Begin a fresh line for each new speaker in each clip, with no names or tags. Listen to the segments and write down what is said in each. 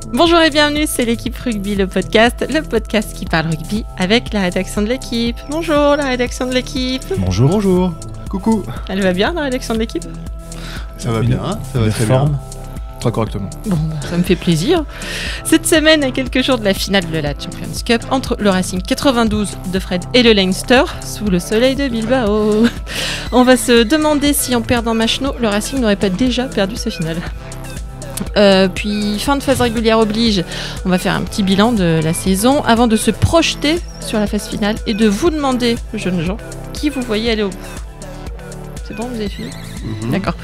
Bonjour et bienvenue, c'est l'équipe rugby, le podcast qui parle rugby avec la rédaction de l'équipe. Bonjour la rédaction de l'équipe.
Bonjour.
Bonjour. Coucou.
Elle va bien la rédaction de l'équipe?
Ça va bien, ça va très bien.
Très correctement.
Bon, ça me fait plaisir. Cette semaine, à quelques jours de la finale de la Champions Cup entre le Racing 92 de Fred et le Leinster, sous le soleil de Bilbao, on va se demander si en perdant Machno, le Racing n'aurait pas déjà perdu sa finale. Puis fin de phase régulière oblige, on va faire un petit bilan de la saison avant de se projeter sur la phase finale et de vous demander, jeunes gens, qui vous voyez aller au bout. C'est bon, vous avez fini? D'accord.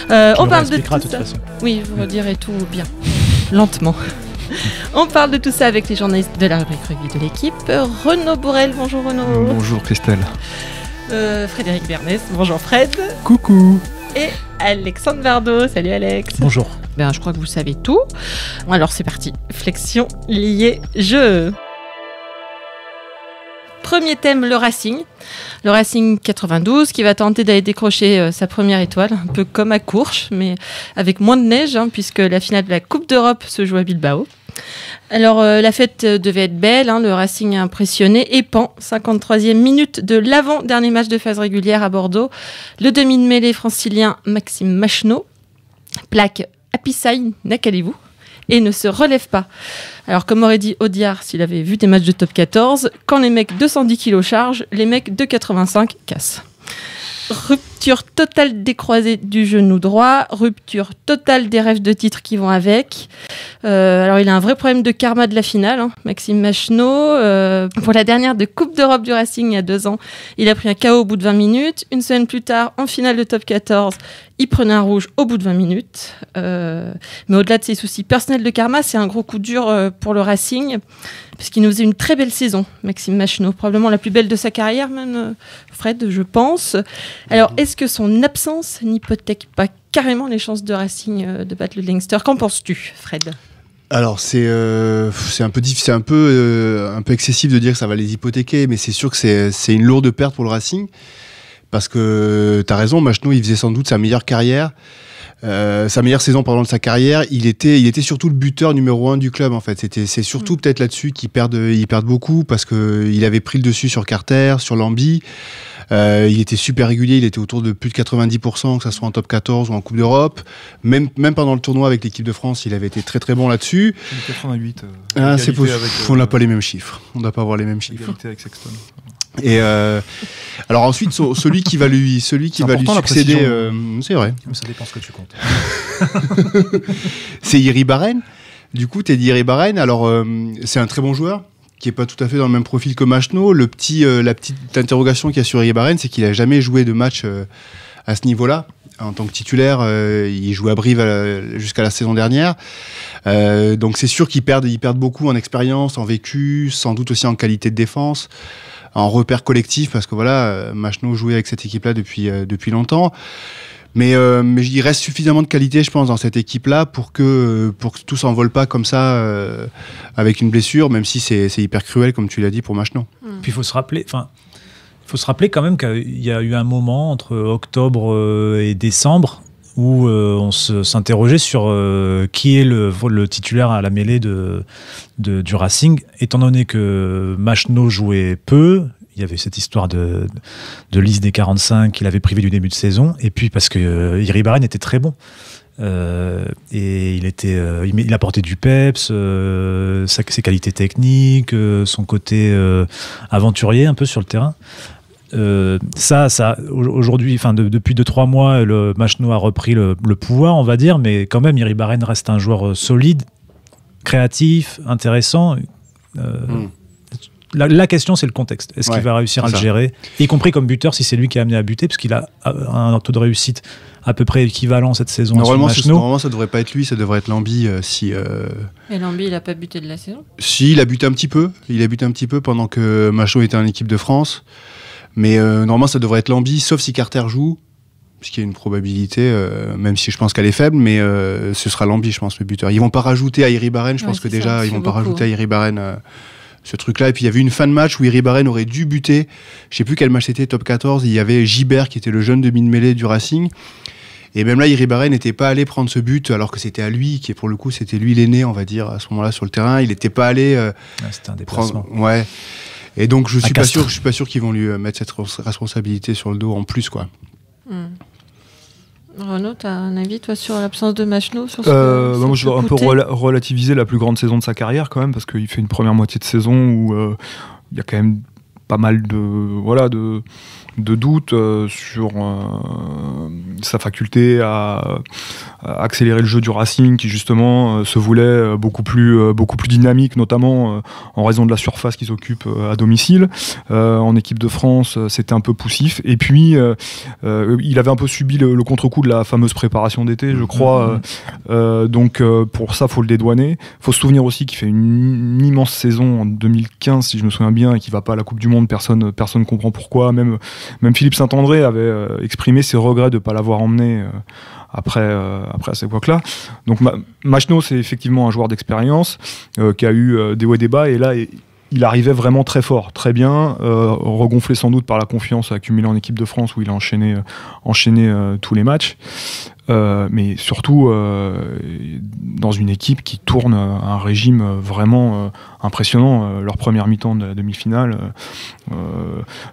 On parle de tout ça. Oui, vous redirez tout bien, lentement. On parle de tout ça avec les journalistes de la rubrique rugby de l'équipe. Renaud Bourrel, bonjour Renaud.
Bonjour Christelle.
Frédéric Bernès, bonjour Fred.
Coucou.
Et Alexandre Bardot, salut Alex.
Bonjour.
Ben, je crois que vous savez tout. Alors c'est parti, flexion liée jeu. Premier thème, le Racing. Le Racing 92 qui va tenter d'aller décrocher sa première étoile, un peu comme à Courches, mais avec moins de neige, puisque la finale de la Coupe d'Europe se joue à Bilbao. Alors la fête devait être belle, le Racing a impressionné. Épan, 53e minute de l'avant-dernier match de phase régulière à Bordeaux. Le demi de mêlée francilien Maxime Machno plaque Appisaï Nakalevou et ne se relève pas. Alors, comme aurait dit Audiard s'il avait vu des matchs de top 14, quand les mecs 210 kg chargent, les mecs de 85 cassent. Rupture totale des croisés du genou droit, rupture totale des rêves de titre qui vont avec. Alors, il a un vrai problème de karma de la finale, Maxime Machno. Pour la dernière de Coupe d'Europe du Racing il y a 2 ans, il a pris un KO au bout de 20 minutes. Une semaine plus tard, en finale de top 14, il prenait un rouge au bout de 20 minutes. Mais au-delà de ses soucis personnels de karma, c'est un gros coup dur pour le Racing, puisqu'il nous faisait une très belle saison, Maxime Machno. Probablement la plus belle de sa carrière, même, Fred, je pense. Alors, est-ce que son absence n'hypothèque pas carrément les chances de Racing de battre le Leinster? Qu'en penses-tu, Fred?
Alors c'est un peu excessif de dire que ça va les hypothéquer, mais c'est sûr que c'est une lourde perte pour le Racing, parce que t'as raison, Machno il faisait sans doute sa meilleure saison de sa carrière. Il était surtout le buteur numéro 1 du club en fait. C'est surtout peut-être là-dessus qu'ils perdent beaucoup, parce que il avait pris le dessus sur Carter, sur Lambi. Il était super régulier, il était autour de plus de 90%, que ça soit en top 14 ou en Coupe d'Europe. Même pendant le tournoi avec l'équipe de France, il avait été très très bon là-dessus.
88.
C'est possible. On n'a pas les mêmes chiffres. On ne doit pas avoir les mêmes chiffres.
Égalité avec Sexton.
Et alors ensuite, celui qui va lui succéder, c'est vrai.
Mais ça dépend ce que tu comptes.
C'est Iribarren. Du coup, Teddy Iribarren. Alors, c'est un très bon joueur, qui est pas tout à fait dans le même profil que Machno. La petite interrogation qu'il y a sur Iribarren, c'est qu'il a jamais joué de match à ce niveau-là. En tant que titulaire, il jouait à Brive jusqu'à la saison dernière. Donc c'est sûr qu'ils perdent beaucoup en expérience, en vécu, sans doute aussi en qualité de défense, en repère collectif, parce que voilà, Machno jouait avec cette équipe-là depuis longtemps. Mais il reste suffisamment de qualité, je pense, dans cette équipe-là pour que tout s'envole pas comme ça avec une blessure, même si c'est hyper cruel, comme tu l'as dit, pour Machno.
Puis il faut se rappeler quand même qu'il y a eu un moment entre octobre et décembre où on s'interrogeait sur qui est le titulaire à la mêlée du Racing, étant donné que Machno jouait peu. Il y avait cette histoire de liste des 45 qu'il avait privé du début de saison, et puis parce que Iribarren était très bon. Et il apportait du peps, ses qualités techniques, son côté aventurier un peu sur le terrain. Ça aujourd'hui, depuis 2-3 mois, le Machno a repris le pouvoir, on va dire, mais quand même Iribarren reste un joueur solide, créatif, intéressant. La question, c'est le contexte. Est-ce qu'il va réussir à le gérer, y compris comme buteur, si c'est lui qui a amené à buter, parce qu'il a un taux de réussite à peu près équivalent cette saison.
Normalement, ça devrait pas être lui, ça devrait être Lambi.
Et Lambi, il a pas buté de la saison? Si,
il a buté un petit peu. Il a buté un petit peu pendant que Machno était en équipe de France. Mais normalement, ça devrait être Lambi, sauf si Carter joue, puisqu'il y a une probabilité, même si je pense qu'elle est faible, mais ce sera Lambi, je pense, le buteur. Ils vont pas rajouter à Iribarren, je pense que déjà, ils vont pas rajouter à Iribarren ce truc-là. Et puis il y avait une fin de match où Iribarren aurait dû buter. Je sais plus quel match c'était, top 14. Il y avait Gibert qui était le jeune demi de mêlée du Racing. Et même là, Iribarren n'était pas allé prendre ce but alors que c'était à lui, qui pour le coup, c'était lui l'aîné, on va dire, à ce moment-là sur le terrain. Il n'était pas allé
c'était un déplacement.
Ouais. Et donc, je suis pas sûr qu'ils vont lui mettre cette responsabilité sur le dos en plus, quoi.
Renaud, tu as un avis, toi, sur l'absence de Machno sur
moi, je dois un peu relativiser la plus grande saison de sa carrière, quand même, parce qu'il fait une première moitié de saison où il y a quand même pas mal de doutes sur sa faculté à accélérer le jeu du Racing, qui justement se voulait beaucoup plus dynamique, notamment en raison de la surface qu'ils occupent à domicile. En équipe de France, c'était un peu poussif. Et puis, il avait un peu subi le contre-coup de la fameuse préparation d'été, je crois. Donc, pour ça, il faut le dédouaner. Il faut se souvenir aussi qu'il fait une immense saison en 2015, si je me souviens bien, et qu'il ne va pas à la Coupe du Monde. Personne ne comprend pourquoi. Même Philippe Saint-André avait exprimé ses regrets de ne pas l'avoir emmené après à cette époque-là. Donc Machno, c'est effectivement un joueur d'expérience qui a eu des hauts et des bas, et là il arrivait vraiment très fort, très bien, regonflé sans doute par la confiance accumulée en équipe de France où il a enchaîné tous les matchs. Mais surtout dans une équipe qui tourne à un régime vraiment impressionnant. Leur première mi-temps de la demi-finale,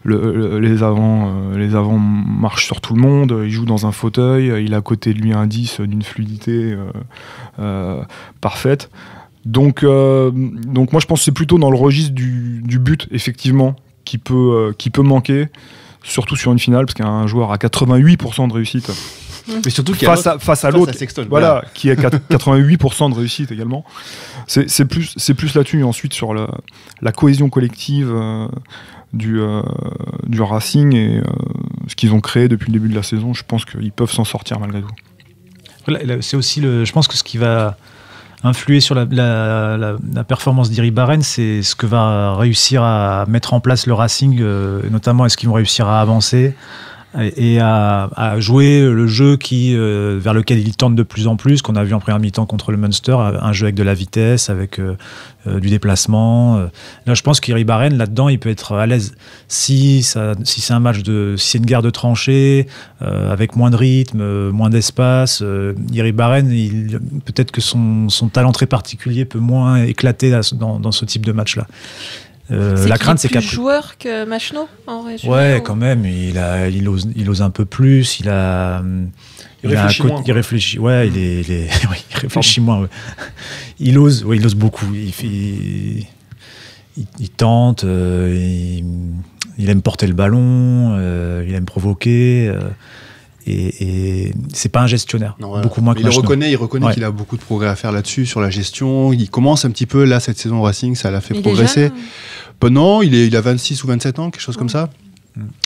les avants marchent sur tout le monde, il joue dans un fauteuil, il a à côté de lui un 10 d'une fluidité parfaite. Donc moi je pense que c'est plutôt dans le registre du but, effectivement, qui peut manquer, surtout sur une finale, parce qu'il y a un joueur à 88% de réussite.
Mais surtout
face à l'autre, voilà, qui a 88% de réussite également. C'est plus là-dessus, et ensuite sur la cohésion collective du Racing et ce qu'ils ont créé depuis le début de la saison. Je pense qu'ils peuvent s'en sortir malgré tout.
C'est aussi je pense que ce qui va influer sur la performance d'Iribarren, c'est ce que va réussir à mettre en place le Racing, notamment est-ce qu'ils vont réussir à avancer et à jouer le jeu vers lequel il tente de plus en plus, qu'on a vu en première mi-temps contre le Munster, un jeu avec de la vitesse, avec du déplacement. Là, je pense qu'Iribarren, là-dedans, il peut être à l'aise. Si c'est un match si c'est une guerre de tranchées, avec moins de rythme, moins d'espace, Iribarren, peut-être que son talent très particulier peut moins éclater dans ce type de match-là. La crainte, c'est
qu'il est plus joueur que Machno en région.
Ouais, quand même, il ose un peu plus. Il réfléchit moins. Il réfléchit, ouais, il réfléchit moins. Ouais. Il ose beaucoup. Il tente. Il aime porter le ballon. Il aime provoquer. Et c'est pas un gestionnaire,
non, voilà.
Beaucoup moins que Machno.
Il reconnaît qu'il a beaucoup de progrès à faire là-dessus, sur la gestion. Il commence un petit peu, là, cette saison au Racing, ça l'a fait progresser. Non, il a 26 ou 27 ans, quelque chose comme ça.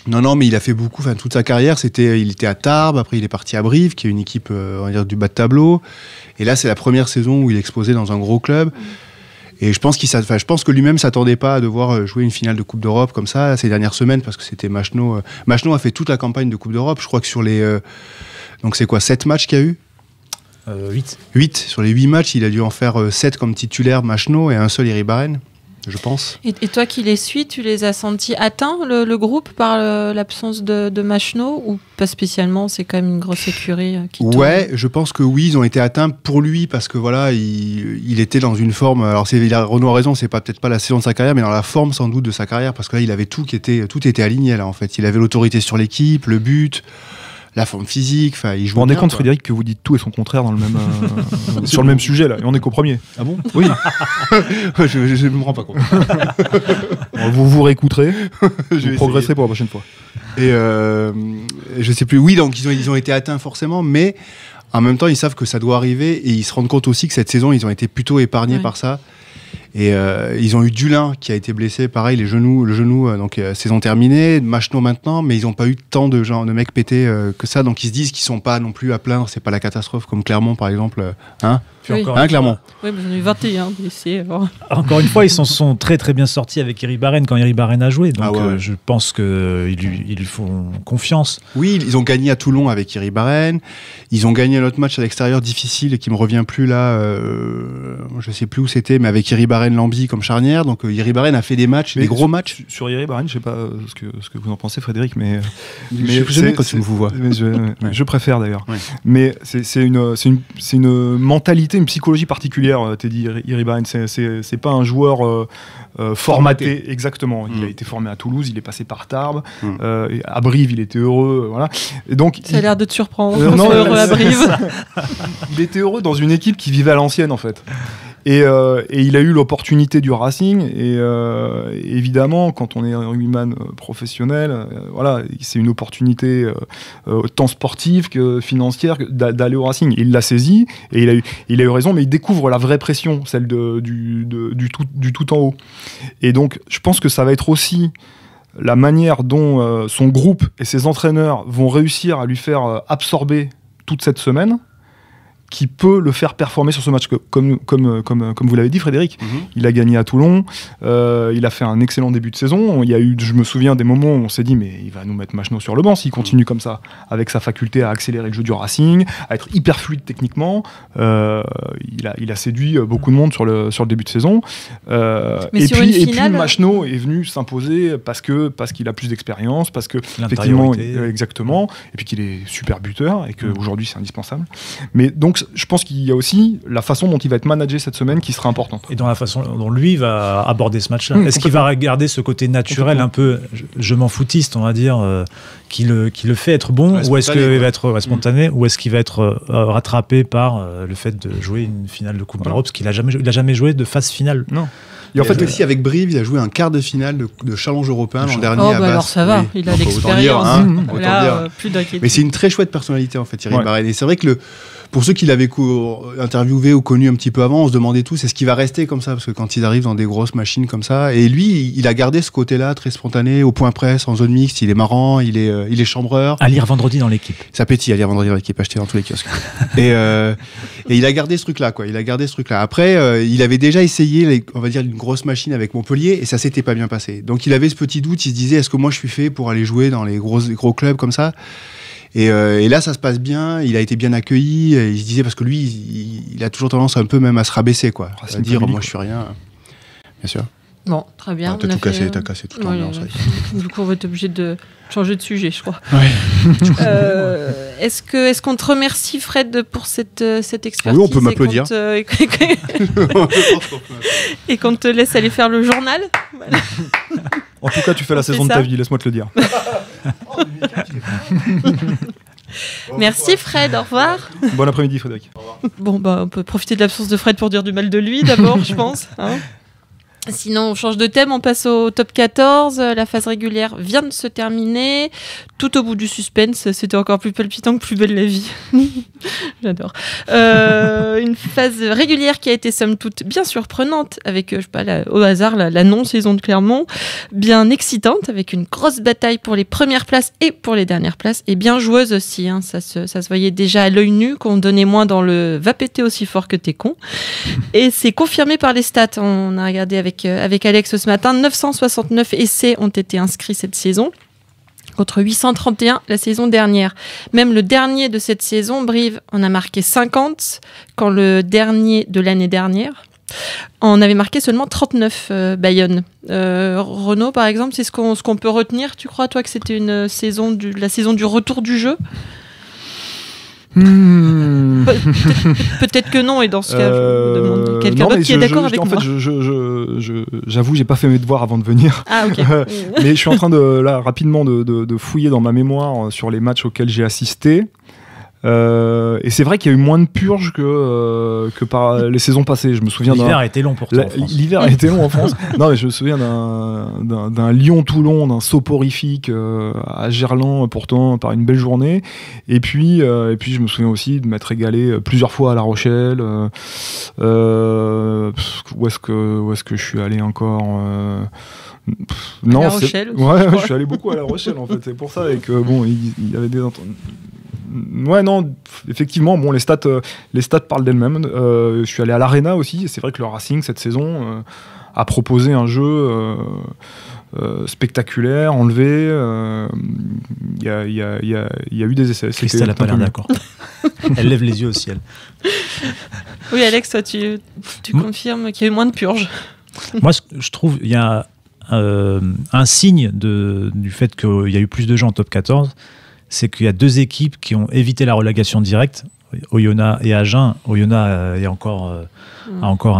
Non, mais il a fait beaucoup, toute sa carrière, il était à Tarbes, après il est parti à Brive, qui est une équipe, on va dire, du bas de tableau. Et là, c'est la première saison où il est exposé dans un gros club. Et je pense que lui-même s'attendait pas à devoir jouer une finale de Coupe d'Europe comme ça ces dernières semaines, parce que c'était Machno. Machno a fait toute la campagne de Coupe d'Europe. Je crois que sur les... donc c'est quoi, 7 matchs qu'il y a eu 8. Sur les 8 matchs, il a dû en faire 7 comme titulaire Machno et un seul Iribarren, je pense.
Et toi qui les suis, tu les as sentis atteints, le groupe, par l'absence de Machno, ou pas spécialement, c'est quand même une grosse écurie qui tourne.
Ouais, je pense que oui, ils ont été atteints pour lui, parce que voilà, il était dans une forme, alors Renaud a raison, c'est peut-être pas la saison de sa carrière, mais dans la forme sans doute de sa carrière, parce que là, il avait tout était aligné là, en fait. Il avait l'autorité sur l'équipe, le but, la forme physique, il joue.
Vous vous rendez compte, Frédéric, que vous dites tout et son contraire dans le même, sur le même sujet là, et on est qu'au premier.
Ah bon?
Oui.
Je ne me rends pas compte.
Vous réécouterez, vous progresserez pour la prochaine fois.
Et je sais plus. Oui, donc ils ont été atteints forcément, mais en même temps, ils savent que ça doit arriver, et ils se rendent compte aussi que cette saison, ils ont été plutôt épargnés par ça. Et ils ont eu Dulin qui a été blessé, pareil, le genou, donc saison terminée, Machno maintenant, mais ils n'ont pas eu tant de mecs pétés que ça, donc ils se disent qu'ils sont pas non plus à plaindre, c'est pas la catastrophe comme Clermont par exemple, hein,
oui.
Clermont.
Oui, mais j'en ai eu 21 blessés. Alors.
Encore une fois, ils s'en sont très très bien sortis avec Iribarren quand Iribarren a joué, donc je pense qu'ils lui font confiance.
Oui, ils ont gagné à Toulon avec Iribarren, ils ont gagné un autre match à l'extérieur difficile et qui me revient plus là, je sais plus où c'était, mais avec Iribarren-Lambi comme charnière. Donc Iribarren a fait des matchs, des gros matchs.
Sur Iribarren, je sais pas ce que vous en pensez, Frédéric, mais
j'aime quand tu me vous vois.
Je préfère d'ailleurs.
Ouais.
Mais c'est une mentalité, une psychologie particulière, Teddy Iribarren. C'est pas un joueur formaté. Exactement. Il a été formé à Toulouse, il est passé par Tarbes, à Brive, il était heureux, voilà. Et donc
ça a l'air de te surprendre.
Non,
heureux à Brive.
Il était heureux dans une équipe qui vivait à l'ancienne en fait. Et il a eu l'opportunité du Racing et évidemment quand on est un rugbyman professionnel, voilà, c'est une opportunité tant sportive que financière d'aller au Racing. Il l'a saisi et il a eu raison, mais il découvre la vraie pression, celle du tout en haut. Et donc je pense que ça va être aussi la manière dont son groupe et ses entraîneurs vont réussir à lui faire absorber toute cette semaine, qui peut le faire performer sur ce match. Comme vous l'avez dit, Frédéric, il a gagné à Toulon, il a fait un excellent début de saison. Il y a eu, je me souviens, des moments où on s'est dit mais il va nous mettre Machenaud sur le banc s'il continue comme ça, avec sa faculté à accélérer le jeu du Racing, à être hyper fluide techniquement. Il a séduit beaucoup de monde sur le début de saison. Et puis Machenaud est venu s'imposer parce qu'il a plus d'expérience, parce que effectivement, exactement, et puis qu'il est super buteur et qu'aujourd'hui c'est indispensable. Mais donc je pense qu'il y a aussi la façon dont il va être managé cette semaine qui sera importante.
Et dans la façon dont lui va aborder ce match-là. Est-ce qu'il va regarder ce côté naturel, un peu je m'en foutiste, on va dire, qui le fait être bon, ou est-ce qu'il va être spontané, ou est-ce qu'il va être rattrapé par le fait de jouer une finale de Coupe d'Europe, parce qu'il n'a jamais joué de phase finale.
Non.
Et en fait, aussi avec Brive, il a joué un quart de finale de Challenge européen l'an dernier à Basse.
Alors ça va, il a l'expérience. Plus d'inquiétude.
Mais c'est une très chouette personnalité en fait, Iribarren. Et c'est vrai que pour ceux qui l'avaient interviewé ou connu un petit peu avant, on se demandait tous est-ce qu'il va rester comme ça, parce que quand ils arrivent dans des grosses machines comme ça, et lui, il a gardé ce côté-là très spontané, au point presse, en zone mixte, il est marrant, il est chambreur.
À lire vendredi dans l'équipe.
Ça pétille à lire vendredi dans l'équipe, acheté dans tous les kiosques. et il a gardé ce truc-là, quoi. Il a gardé ce truc-là. Après, il avait déjà essayé, on va dire, une grosse machine avec Montpellier, et ça s'était pas bien passé. Donc il avait ce petit doute, il se disait est-ce que moi je suis fait pour aller jouer dans les gros clubs comme ça? Et là, ça se passe bien. Il a été bien accueilli. Il se disait parce que lui, il a toujours tendance un peu même à se rabaisser, quoi, à dire moi je suis rien. Bien sûr.
Bon, très bien.
T'as cassé toute l'ambiance.
Du coup, on va être obligé de changer de sujet, je crois.
Ouais.
Est-ce qu'on te remercie, Fred, pour cette expertise?
Oui, on peut m'applaudir.
Et qu'on te laisse aller faire le journal. Voilà.
En tout cas, tu fais la saison de ta vie, laisse-moi te le dire.
Merci Fred, au revoir.
Bon après-midi Frédéric.
Bon, on peut profiter de l'absence de Fred pour dire du mal de lui d'abord, je pense. Sinon, on change de thème, on passe au top 14. La phase régulière vient de se terminer. Tout au bout du suspense, c'était encore plus palpitant que Plus belle la vie. J'adore. Une phase régulière qui a été somme toute bien surprenante, avec, je sais pas, au hasard, la non-saison de Clermont, bien excitante, avec une grosse bataille pour les premières places et pour les dernières places, et bien joueuse aussi. Ça se voyait déjà à l'œil nu qu'on donnait moins dans le « va péter aussi fort que t'es con ». Et c'est confirmé par les stats. On a regardé avec Alex ce matin, 969 essais ont été inscrits cette saison, contre 831 la saison dernière. Même le dernier de cette saison, Brive, en a marqué 50, quand le dernier de l'année dernière en avait marqué seulement 39, Bayonne. Renaud, par exemple, c'est ce qu'on peut retenir. Tu crois, toi, que c'était la saison du retour du jeu? Peut-être que non, et dans ce cas, je me demande quelqu'un d'autre qui est d'accord avec moi.
En fait, j'avoue, j'ai pas fait mes devoirs avant de venir.
Ah, ok.
Mais je suis en train rapidement de fouiller dans ma mémoire sur les matchs auxquels j'ai assisté. Et c'est vrai qu'il y a eu moins de purges que par les saisons passées. Je me souviens
l'hiver a été long pour toi en France.
L'hiver a été long en France. Non, mais je me souviens d'un Lyon-Toulon, d'un soporifique à Gerland, pourtant par une belle journée. Et puis je me souviens aussi de m'être régalé plusieurs fois à La Rochelle. Où est-ce que je suis allé encore
non, La Rochelle aussi,
ouais, je suis allé beaucoup à La Rochelle en fait. C'est pour ça que bon, il y avait des ouais, non, effectivement, bon, les stats parlent d'elles-mêmes. Je suis allé à l'Arena aussi, et c'est vrai que le Racing, cette saison, a proposé un jeu spectaculaire, enlevé. Il y a eu des essais.
Christelle n'a pas l'air d'accord. Elle lève les yeux au ciel.
Oui, Alex, toi, tu confirmes qu'il y a eu moins de purges.
Moi, je trouve il y a un signe du fait qu'il y a eu plus de gens en top 14, c'est qu'il y a 2 équipes qui ont évité la relégation directe, Oyonnax et Agen. Oyonnax a encore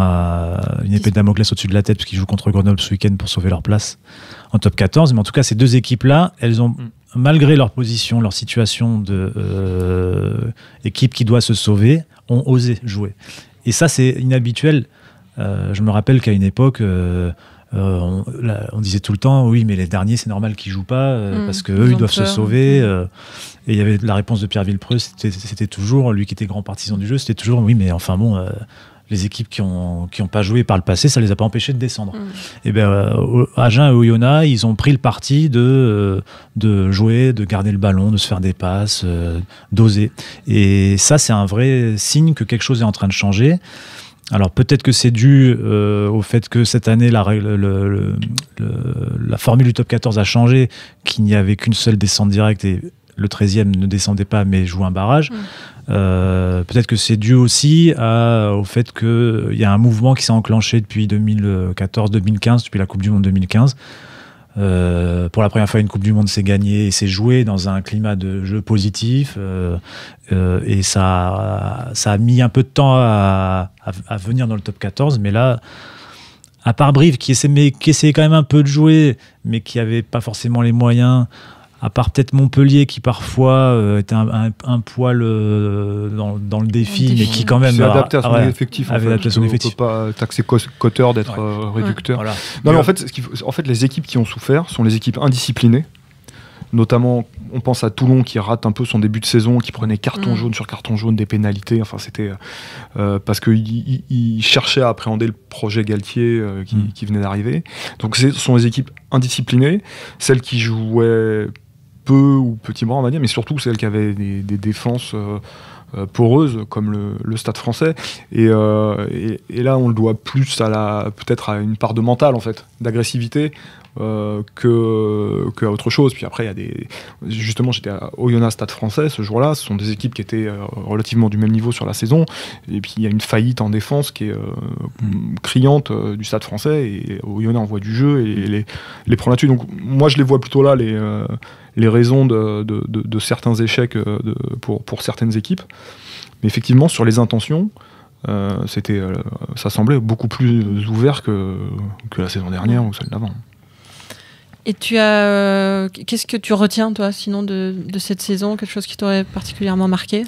une épée de Damoclès au-dessus de la tête parce qu'ils jouent contre Grenoble ce week-end pour sauver leur place en top 14. Mais en tout cas, ces 2 équipes-là, elles ont, malgré leur position, leur situation d'équipe qui doit se sauver, ont osé jouer. Et ça, c'est inhabituel. Je me rappelle qu'à une époque, on disait tout le temps, oui, mais les derniers, c'est normal qu'ils jouent pas parce qu'eux, ils doivent se sauver. Et il y avait la réponse de Pierre Villepreux, c'était toujours, lui qui était grand partisan du jeu, c'était toujours, oui, mais enfin bon, les équipes qui ont pas joué par le passé, ça les a pas empêchés de descendre. Et bien, Agen et Oyonnax, ils ont pris le parti de jouer, de garder le ballon, de se faire des passes, d'oser. Et ça, c'est un vrai signe que quelque chose est en train de changer. Alors peut-être que c'est dû au fait que cette année, la formule du top 14 a changé, qu'il n'y avait qu'une seule descente directe et le 13e ne descendait pas mais jouait un barrage. Peut-être que c'est dû aussi au fait qu'il y a un mouvement qui s'est enclenché depuis 2014-2015, depuis la Coupe du Monde 2015. Pour la première fois, une Coupe du Monde s'est gagnée et s'est jouée dans un climat de jeu positif. Et ça a mis un peu de temps à venir dans le top 14. Mais là, à part Brive, qui essayait quand même un peu de jouer, mais qui n'avait pas forcément les moyens, à part peut-être Montpellier qui parfois était un poil dans le défi, mais qui quand même
s'est adapté à son effectif.
Avait adapté à son effectif.
On ne peut pas taxer Cotter d'être réducteur. Voilà. Non, mais en fait, les équipes qui ont souffert sont les équipes indisciplinées. Notamment, on pense à Toulon qui rate un peu son début de saison, qui prenait carton jaune sur carton jaune, des pénalités. Enfin, c'était parce qu'il cherchait à appréhender le projet Galtier qui venait d'arriver. Donc, ce sont les équipes indisciplinées, celles qui jouaient peu ou petit bras, on va dire, mais surtout celles qui avaient des défenses poreuses, comme le Stade Français. Et là, on le doit plus peut-être à une part de mental, en fait, d'agressivité. Qu'à autre chose. Puis après, justement, j'étais à Oyonnax Stade Français ce jour-là. Ce sont des équipes qui étaient relativement du même niveau sur la saison. Et puis il y a une faillite en défense qui est criante du Stade Français. Et Oyonnax envoie du jeu et les prend là-dessus. Donc moi, je les vois plutôt là, les raisons de certains échecs pour certaines équipes. Mais effectivement, sur les intentions, ça semblait beaucoup plus ouvert que la saison dernière ou celle d'avant.
Et qu'est-ce que tu retiens, toi, sinon de cette saison? Quelque chose qui t'aurait particulièrement marqué?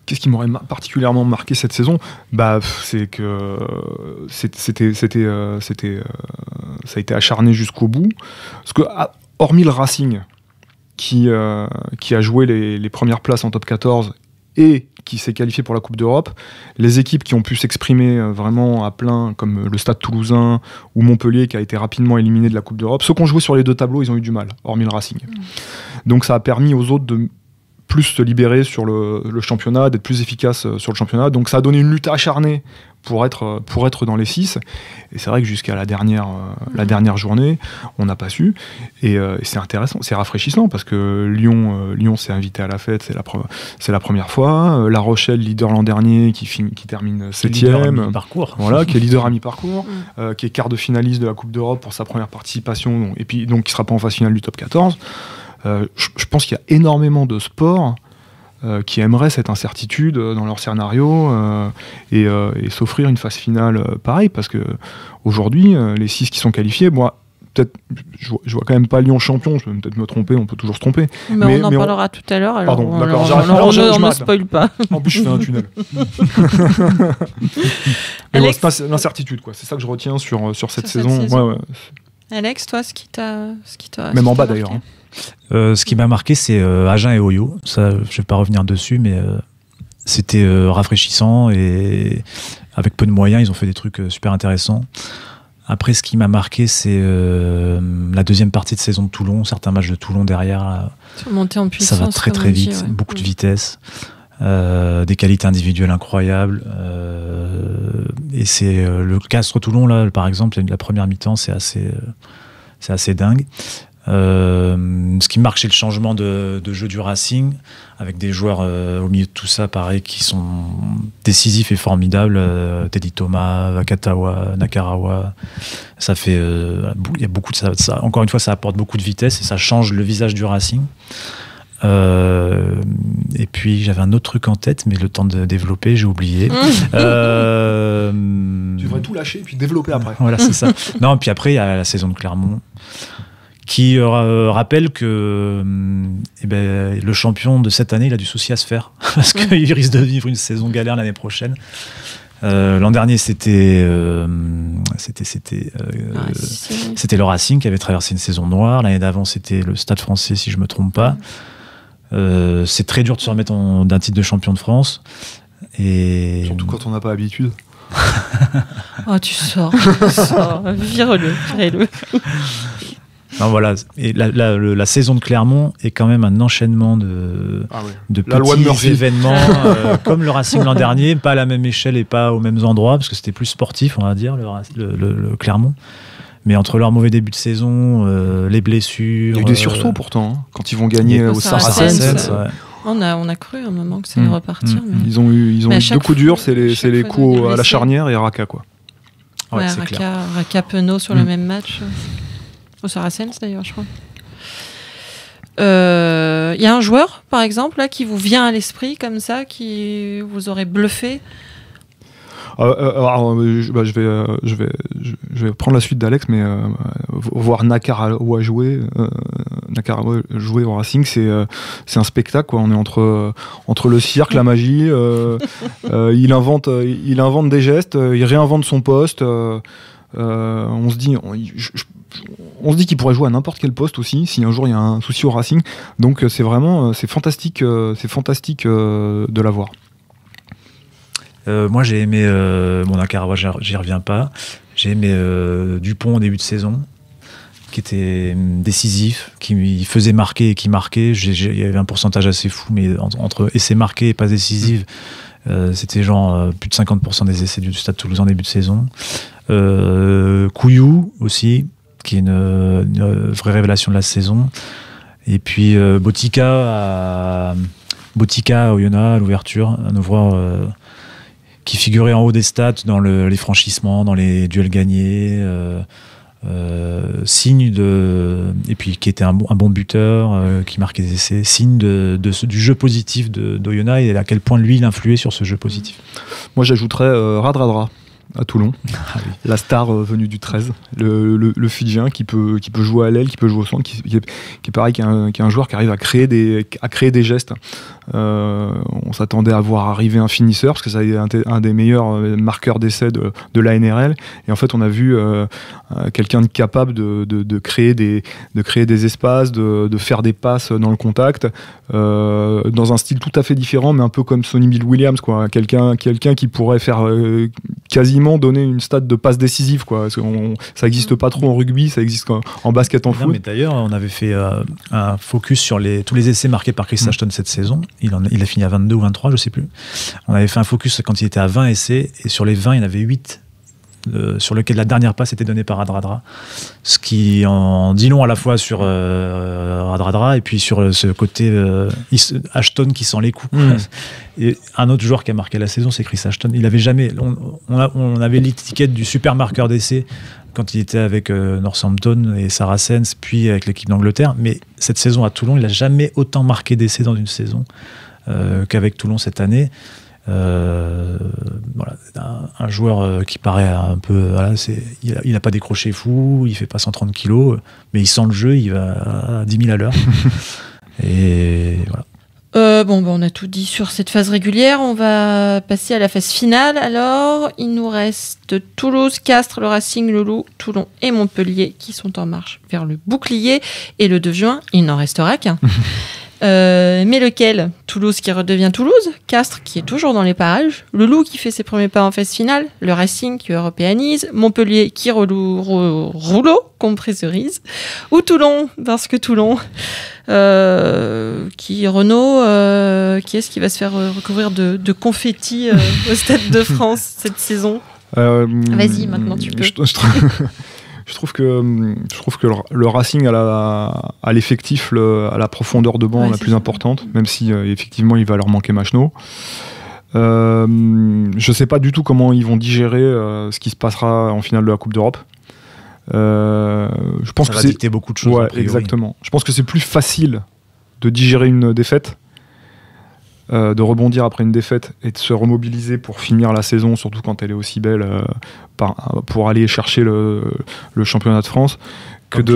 Qu'est-ce qui m'aurait particulièrement marqué cette saison? C'est que ça a été acharné jusqu'au bout. Parce que, hormis le Racing, qui a joué les premières places en top 14 et qui s'est qualifié pour la Coupe d'Europe, les équipes qui ont pu s'exprimer vraiment à plein, comme le Stade Toulousain ou Montpellier, qui a été rapidement éliminé de la Coupe d'Europe, ceux qui ont joué sur les 2 tableaux, ils ont eu du mal, hormis le Racing. Donc ça a permis aux autres de plus se libérer sur le championnat, d'être plus efficace sur le championnat. Donc ça a donné une lutte acharnée pour être dans les 6. Et c'est vrai que jusqu'à la dernière journée, on n'a pas su. Et c'est intéressant, c'est rafraîchissant, parce que Lyon s'est invité à la fête, c'est la première fois. La Rochelle, leader l'an dernier, qui termine 7e. Voilà, qui est leader à mi-parcours, qui est quart de finaliste de la Coupe d'Europe pour sa première participation, et puis donc qui ne sera pas en phase finale du top 14. Je pense qu'il y a énormément de sports qui aimeraient cette incertitude dans leur scénario et s'offrir une phase finale pareille, parce que aujourd'hui, les 6 qui sont qualifiés, moi, peut-être, je vois quand même pas Lyon champion, je peux peut-être me tromper, on peut toujours se tromper.
Mais on en parlera tout à l'heure. Alors
pardon, d'accord,
on ne spoil pas.
En plus, je fais un tunnel. Mais bon, c'est pas l'incertitude, quoi. C'est ça que je retiens sur cette saison. Ouais.
Alex, toi, ce qui t'a
même en bas d'ailleurs.
Ce qui m'a marqué, c'est Agen et Oyo. Ça, je ne vais pas revenir dessus, mais c'était rafraîchissant et avec peu de moyens, ils ont fait des trucs super intéressants. Après, ce qui m'a marqué, c'est la deuxième partie de saison de Toulon, certains matchs de Toulon derrière.
Monter en puissance,
ça va très très vite, beaucoup de vitesse, des qualités individuelles incroyables. Et c'est le Castres Toulon, là, par exemple, la première mi-temps, c'est C'est assez dingue. Ce qui marque, c'est le changement de jeu du Racing, avec des joueurs au milieu de tout ça, pareil, qui sont décisifs et formidables. Teddy Thomas, Vakatawa, Nakarawa. Ça fait, il y a beaucoup de ça. Encore une fois, ça apporte beaucoup de vitesse et ça change le visage du Racing. Et puis j'avais un autre truc en tête, mais le temps de développer, j'ai oublié.
Tu devrais tout lâcher et puis développer après.
Voilà, c'est ça. Non, puis après il y a la saison de Clermont, qui rappelle que le champion de cette année, il a du souci à se faire parce qu'il risque de vivre une saison galère l'année prochaine. L'an dernier, c'était le Racing qui avait traversé une saison noire. L'année d'avant, c'était le Stade Français, si je me trompe pas. C'est très dur de se remettre d'un titre de champion de France. Et
surtout quand on n'a pas l'habitude.
Oh, tu sors. Vire-le.
Non, voilà. Et la saison de Clermont est quand même un enchaînement de petits événements, comme le Racing l'an dernier, pas à la même échelle et pas aux mêmes endroits, parce que c'était plus sportif, on va dire, le Clermont. Mais entre leur mauvais début de saison, les blessures...
Il y a eu des sursauts pourtant, hein, quand ils vont gagner au Saracens.
On a cru à un moment que ça allait repartir. Mais...
Ils ont eu 2 coups durs, c'est les coups à la charnière et Raka, quoi.
Ouais, Raka Penaud sur le même match. Au Saracens d'ailleurs, je crois. Y a un joueur, par exemple, là, qui vous vient à l'esprit comme ça, qui vous aurait bluffé.
Je vais prendre la suite d'Alex, mais voir Nakarawa jouer au Racing, c'est un spectacle, quoi. On est entre le cirque, la magie. Il invente des gestes, il réinvente son poste. On se dit qu'il pourrait jouer à n'importe quel poste aussi si un jour il y a un souci au Racing. Donc c'est fantastique de l'avoir.
Moi j'ai aimé Nakarawa, j'y reviens pas. J'ai aimé Dupont au début de saison, qui était décisif, qui faisait marquer et qui marquait. Il y avait un pourcentage assez fou, mais entre essais marqués et pas décisifs, c'était genre plus de 50% des essais du Stade Toulousain en début de saison. Couillou aussi, qui est une vraie révélation de la saison. Et puis Botica au Yona, à l'ouverture, un ouvreur qui figurait en haut des stats dans les franchissements, dans les duels gagnés, signe et puis qui était un bon buteur, qui marquait des essais, signe du jeu positif d'Oyonnax et à quel point lui il influait sur ce jeu positif.
Moi j'ajouterais Radradra à Toulon, la star venue du 13, le Fidjien qui peut jouer à l'aile, qui peut jouer au centre, qui est pareil, qui est un joueur qui arrive à créer des gestes. On s'attendait à voir arriver un finisseur parce que ça a été un des meilleurs marqueurs d'essai de la NRL, et en fait on a vu quelqu'un de capable de créer des espaces, de faire des passes dans le contact, dans un style tout à fait différent, mais un peu comme Sonny Bill Williams, quoi. Quelqu'un qui pourrait faire quasiment donner une stat de passe décisive, quoi. Ça n'existe pas trop en rugby, ça existe en basket, en foot.
Mais d'ailleurs, on avait fait un focus sur tous les essais marqués par Chris Ashton cette saison. Il a fini à 22 ou 23, je sais plus. On avait fait un focus quand il était à 20 essais, et sur les 20, il y en avait 8 sur lequel la dernière passe était donnée par Radradra. Ce qui en dit long à la fois sur Radradra et puis sur ce côté Ashton qui sent les coups. Et un autre joueur qui a marqué la saison, c'est Chris Ashton. Il avait jamais... On avait l'étiquette du super marqueur d'essai quand il était avec Northampton et Saracens, puis avec l'équipe d'Angleterre. Mais cette saison à Toulon, il n'a jamais autant marqué d'essais dans une saison qu'avec Toulon cette année. Voilà, un joueur qui paraît un peu... Voilà, il n'a pas décroché fou, il fait pas 130 kilos, mais il sent le jeu, il va à 10 000 à l'heure. Et voilà.
On a tout dit sur cette phase régulière. On va passer à la phase finale. Alors, il nous reste Toulouse, Castres, le Racing, le Loup, Toulon et Montpellier qui sont en marche vers le bouclier. Et le 2 juin, il n'en restera qu'un. Mais lequel ? Toulouse qui redevient Toulouse, Castres qui est toujours dans les parages, le Loup qui fait ses premiers pas en phase finale, le Racing qui européanise, Montpellier qui rouleau compressorise, ou Toulon, parce que Toulon, qui est-ce qui va se faire recouvrir de confettis au Stade de France cette saison ? Vas-y, maintenant tu peux.
Je trouve que le Racing a l'effectif, à la profondeur de banc la plus importante, même si effectivement il va leur manquer Machno. Je sais pas du tout comment ils vont digérer ce qui se passera en finale de la Coupe d'Europe. Je pense
ça
que
va dicter beaucoup de choses.
Ouais, exactement. Je pense que c'est plus facile de digérer une défaite, de rebondir après une défaite et de se remobiliser pour finir la saison, surtout quand elle est aussi belle, pour aller chercher le championnat de France, que de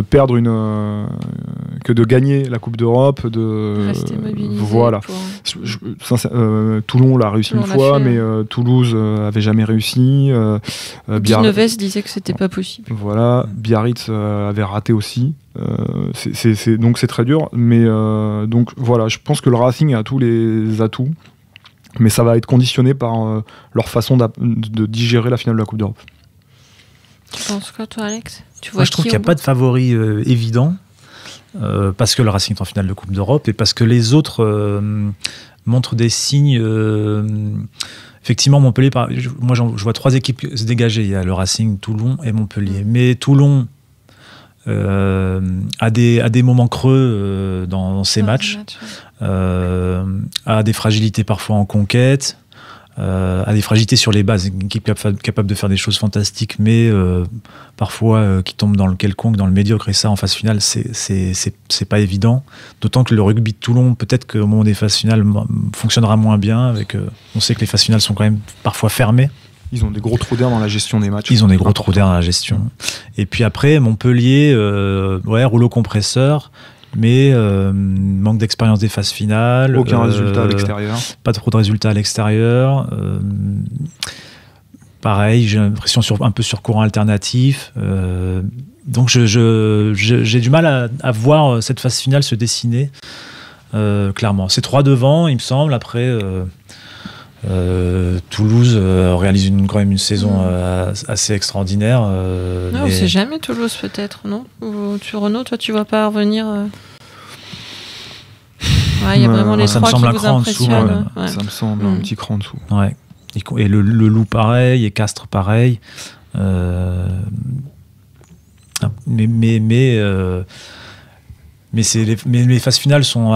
perdre que de gagner la Coupe d'Europe,
rester mobilisé.
Voilà. Toulon l'a réussi une fois, mais Toulouse avait jamais réussi.
Neves disait que c'était pas possible.
Voilà, Biarritz avait raté aussi. Donc c'est très dur, mais donc voilà, je pense que le Racing a tous les atouts, mais ça va être conditionné par leur façon de digérer la finale de la Coupe d'Europe.
Tu penses quoi, toi, Alex?
Moi, je trouve qu'il n'y a pas de favori évident, parce que le Racing est en finale de Coupe d'Europe et parce que les autres montrent des signes. Effectivement, Montpellier, je vois 3 équipes se dégager. Il y a le Racing, Toulon et Montpellier. Mais Toulon a des moments creux dans ses matchs, a des fragilités parfois en conquête. A des fragilités sur les bases, une équipe capable de faire des choses fantastiques, mais parfois qui tombe dans le quelconque, dans le médiocre, et ça en phase finale c'est pas évident, d'autant que le rugby de Toulon, peut-être qu'au moment des phases finales fonctionnera moins bien, on sait que les phases finales sont quand même parfois fermées.
Ils ont des gros trous d'air dans la gestion des matchs.
Et puis après, Montpellier, rouleau compresseur, mais manque d'expérience des phases finales.
Aucun résultat à l'extérieur.
Pas trop de résultats à l'extérieur. Pareil, j'ai l'impression un peu sur courant alternatif. Donc j'ai du mal à voir cette phase finale se dessiner clairement. C'est 3 devant, il me semble. Après, Toulouse réalise quand même une saison assez extraordinaire.
Non, on sait jamais, Toulouse peut-être, non? Ou tu, Renaud, toi tu vas pas revenir il y a vraiment les 3 qui vous impressionnent.
Ça me semble un petit cran en dessous.
Ouais. Et le Loup pareil, et Castres pareil. Mais les phases finales sont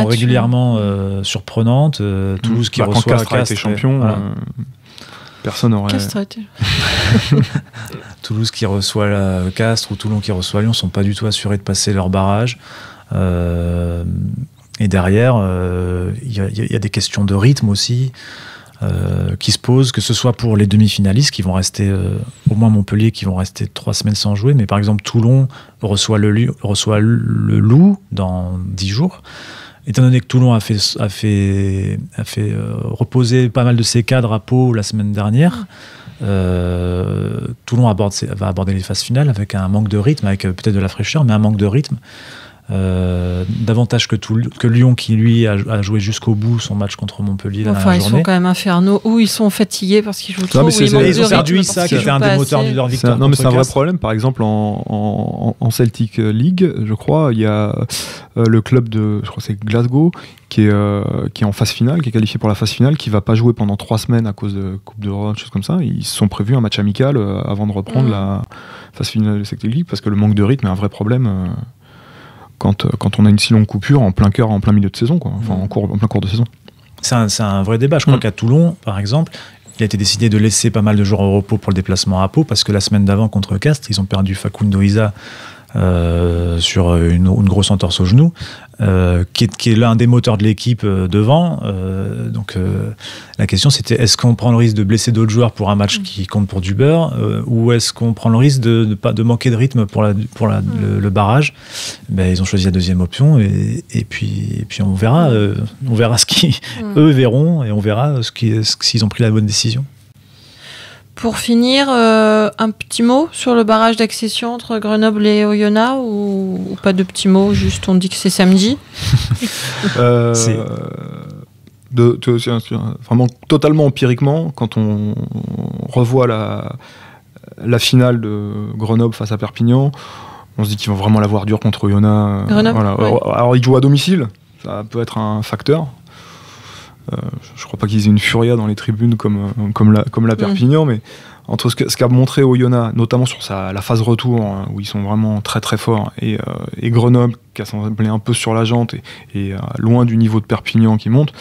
régulièrement surprenantes. Toulouse qui reçoit
Castres a été champion, voilà. Personne n'aurait.
Toulouse qui reçoit Castres ou Toulon qui reçoit Lyon sont pas du tout assurés de passer leur barrage. Et derrière, il y a des questions de rythme aussi qui se posent, que ce soit pour les demi-finalistes qui vont rester, au moins Montpellier, qui vont rester 3 semaines sans jouer, mais par exemple Toulon reçoit le Loup dans 10 jours. Étant donné que Toulon a fait reposer pas mal de ses cadres à Pau la semaine dernière, Toulon va aborder les phases finales avec un manque de rythme, avec peut-être de la fraîcheur, mais un manque de rythme. Davantage que Lyon qui lui a joué jusqu'au bout son match contre Montpellier la dernière journée.
Ils sont quand même infernaux, ou ils sont fatigués parce qu'ils jouent trop,
ils ont perdu Issa qui était un des moteurs de leur victoire.
Non, mais c'est un vrai problème. Par exemple, en Celtic League, je crois, il y a le club je crois que c'est Glasgow qui est en phase finale, qui est qualifié pour la phase finale, qui va pas jouer pendant 3 semaines à cause de Coupe d'Europe, choses comme ça. Ils se sont prévus un match amical avant de reprendre la phase finale de Celtic League, parce que le manque de rythme est un vrai problème. Quand on a une si longue coupure en plein milieu de saison, quoi. Enfin, en plein cours de saison.
C'est un vrai débat. Je crois qu'à Toulon, par exemple, il a été décidé de laisser pas mal de joueurs au repos pour le déplacement à Pau, parce que la semaine d'avant contre Castres, ils ont perdu Facundo Isa sur une grosse entorse au genou, qui est l'un des moteurs de l'équipe devant. Donc la question c'était, est-ce qu'on prend le risque de blesser d'autres joueurs pour un match qui compte pour du beurre, ou est-ce qu'on prend le risque de manquer de rythme pour le barrage? Ils ont choisi la deuxième option, et puis on verra ce qu'ils eux verront, et on verra s'ils ont pris la bonne décision.
Pour finir, un petit mot sur le barrage d'accession entre Grenoble et Oyonnax, ou pas de petit mot, juste on dit que c'est samedi.
Vraiment totalement empiriquement, quand on revoit la finale de Grenoble face à Perpignan, on se dit qu'ils vont vraiment l'avoir dur contre Oyonnax.
Grenoble,
voilà.
ouais.
Alors ils jouent à domicile, ça peut être un facteur. je crois pas qu'ils aient une furia dans les tribunes comme la Perpignan, mais entre ce qu'a montré Oyonnax, notamment sur la phase retour, hein, où ils sont vraiment très très forts, et Grenoble qui a semblé un peu sur la jante et loin du niveau de Perpignan qui monte,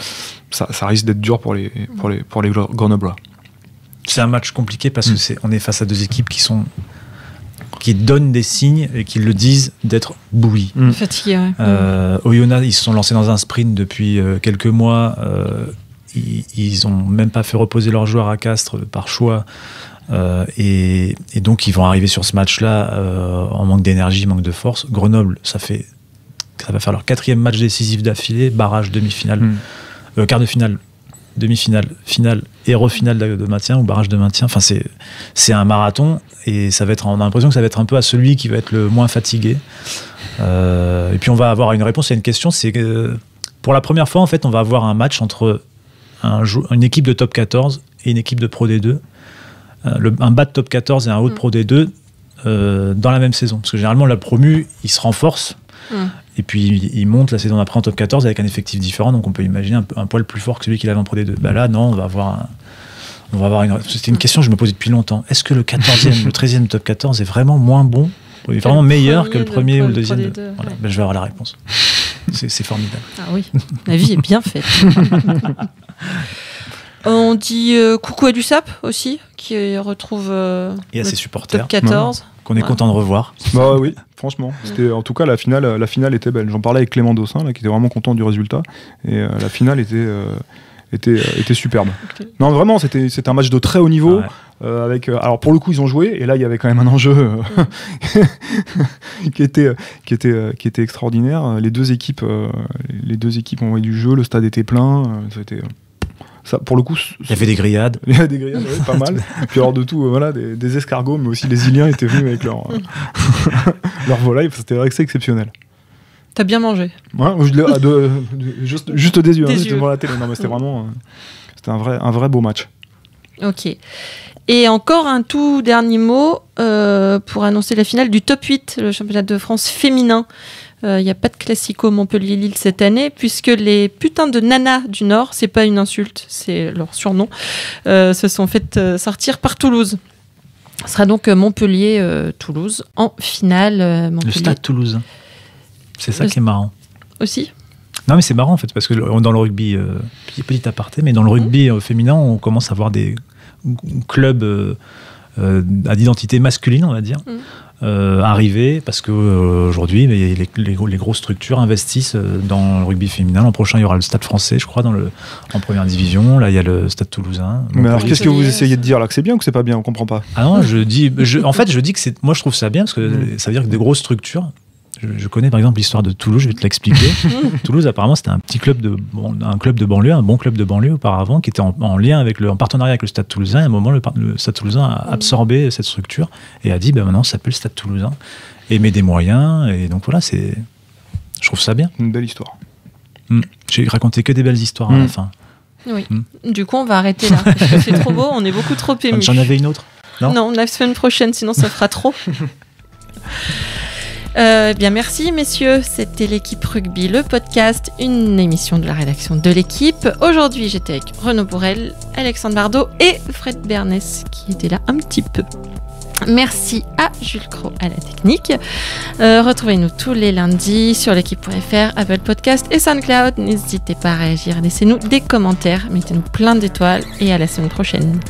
ça risque d'être dur pour les Grenoblois.
C'est un match compliqué parce que on est face à deux équipes qui donnent des signes et qui le disent d'être bouillis.
Fatigués, ouais.
Oyonnax, ils se sont lancés dans un sprint depuis quelques mois. Ils n'ont même pas fait reposer leurs joueurs à Castres par choix. Et donc, ils vont arriver sur ce match-là en manque d'énergie, manque de force. Grenoble, ça va faire leur 4e match décisif d'affilée, barrage, demi-finale, quart de finale, demi-finale, finale et refinale de maintien ou barrage de maintien. Enfin, c'est un marathon et on a l'impression que ça va être un peu à celui qui va être le moins fatigué. Et puis, on va avoir une réponse à une question. C'est que pour la première fois, en fait, on va avoir un match entre une équipe de top 14 et une équipe de Pro D2. Un bas de top 14 et un haut de Pro D2 dans la même saison. Parce que généralement, la promu, il se renforce et puis il monte la saison d'après en top 14 avec un effectif différent. Donc on peut imaginer un poil plus fort que celui qu'il avait en Pro D2. Bah là, non, on va avoir C'était une question que je me posais depuis longtemps. Est-ce que le 14e, le 13e top 14 est vraiment moins bon, est vraiment meilleur que le premier ou le deuxième voilà. Je vais avoir la réponse. C'est formidable.
Ah oui, la vie est bien faite. On dit coucou à l'USAP aussi, qui retrouve
et à ses supporters
top 14.
Qu'on est content de revoir.
Bah oui, franchement. C'était, en tout cas, la finale était belle. J'en parlais avec Clément Dossin, là, qui était vraiment content du résultat. Et la finale était superbe. Okay. Non, vraiment, c'était un match de très haut niveau. Ouais. Alors pour le coup, ils ont joué, et là, il y avait quand même un enjeu qui était extraordinaire. Les deux équipes ont envoyé du jeu, le stade était plein. Ça, pour le coup,
il y avait des grillades.
Il y avait des grillades, oui, pas mal. Puis alors de tout, voilà, des escargots, mais aussi les Iliens étaient venus avec leur volaille. C'était assez exceptionnel.
T'as bien mangé.
Ouais, juste des yeux. J'étais devant la télé. Non, mais c'était vraiment, c'était un vrai beau match.
Ok. Et encore un tout dernier mot pour annoncer la finale du top 8, le championnat de France féminin. Il n'y a pas de classico Montpellier-Lille cette année, puisque les putains de nanas du Nord, c'est pas une insulte, c'est leur surnom, se sont fait sortir par Toulouse. Ce sera donc Montpellier-Toulouse en finale.
Le stade toulousain. C'est ça qui est marrant.
Aussi ?
Non, mais c'est marrant en fait, parce que dans le rugby, petit aparté, mais dans le rugby féminin, on commence à avoir des clubs à d'identité masculine, on va dire. Arriver parce que aujourd'hui les grosses structures investissent dans le rugby féminin. L'an prochain il y aura le Stade Français, je crois, en première division. Là il y a le Stade Toulousain.
Mais alors qu'est-ce que vous essayez de dire là, que c'est bien ou que c'est pas bien? On comprend pas.
Ah non, je dis que moi je trouve ça bien parce que ça veut dire que des grosses structures. Je connais par exemple l'histoire de Toulouse, je vais te l'expliquer. Toulouse, apparemment, c'était un club de banlieue, un bon club de banlieue auparavant, qui était en lien en partenariat avec le Stade Toulousain. Et à un moment, le Stade Toulousain a absorbé cette structure et a dit, maintenant, ça s'appelle Stade Toulousain et met des moyens. Et donc voilà, je trouve ça bien.
Une belle histoire.
J'ai raconté que des belles histoires à la fin.
Oui. Du coup, on va arrêter là. Parce que c'est trop beau, on est beaucoup trop émus.
J'en avais une autre?
Non, la semaine prochaine, sinon ça fera trop. Bien merci messieurs, c'était l'équipe rugby, le podcast, une émission de la rédaction de l'équipe. Aujourd'hui j'étais avec Renaud Bourrel, Alexandre Bardot et Fred Bernès qui était là un petit peu. Merci à Jules Cros à la technique. Retrouvez-nous tous les lundis sur l'équipe.fr, Apple Podcast et SoundCloud. N'hésitez pas à réagir, laissez-nous des commentaires, mettez-nous plein d'étoiles et à la semaine prochaine.